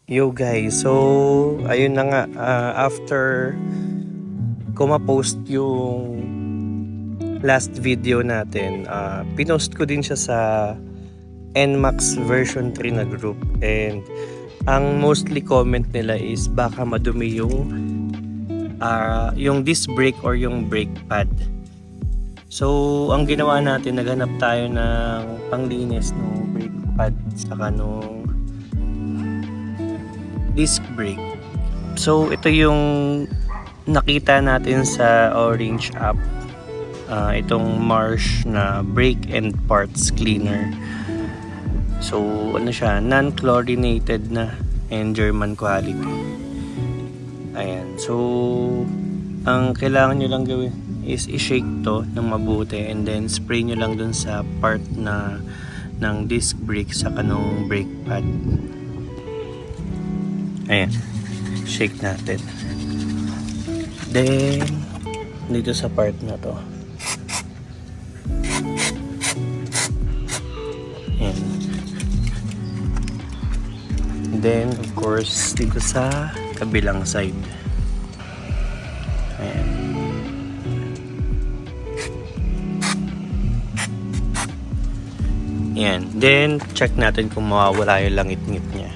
Yo guys, so ayun na nga, after ko ma-post yung last video natin, pinost ko din siya sa NMAX version 3 na group, and ang mostly comment nila is baka madumi yung disc brake or yung brake pad. So ang ginawa natin, naghanap tayo ng panglinis ng brake pad saka nung disc brake. So ito yung nakita natin sa Orange app, itong Marsh na brake and parts cleaner. So ano siya, non-chlorinated na and German quality. Ayan, so ang kailangan nyo lang gawin is i-shake to ng mabuti and then spray nyo lang dun sa part na ng disc brake sa kanong brake pad. Ayan, shake natin. Then dito sa part na to, ayan. Then of course dito sa kabilang side, ayan. Ayan, then check natin kung mawawala yung langit-ngit niya.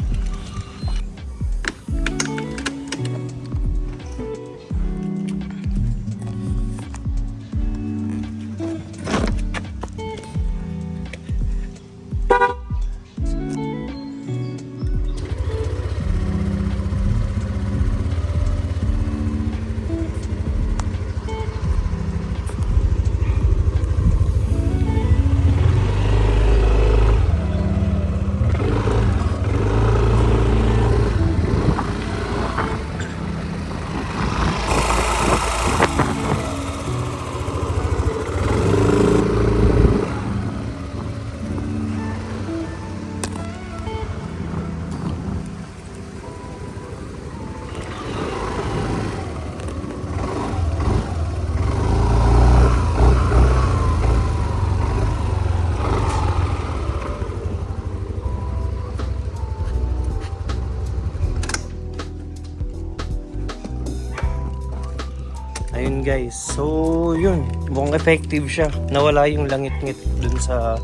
Ayun guys, so yun, mukhang effective siya. Nawala yung langit-ngit dun sa,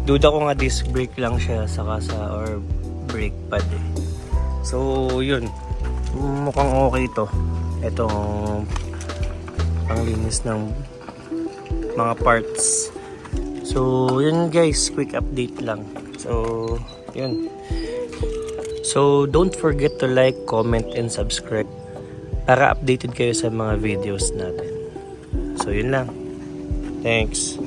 duda ko nga disc brake lang siya saka or brake pad eh. So yun, mukhang okay to. Itong panglinis ng mga parts. So yun guys, quick update lang. So yun, so don't forget to like, comment, and subscribe para updated kayo sa mga videos natin. So yun lang. Thanks.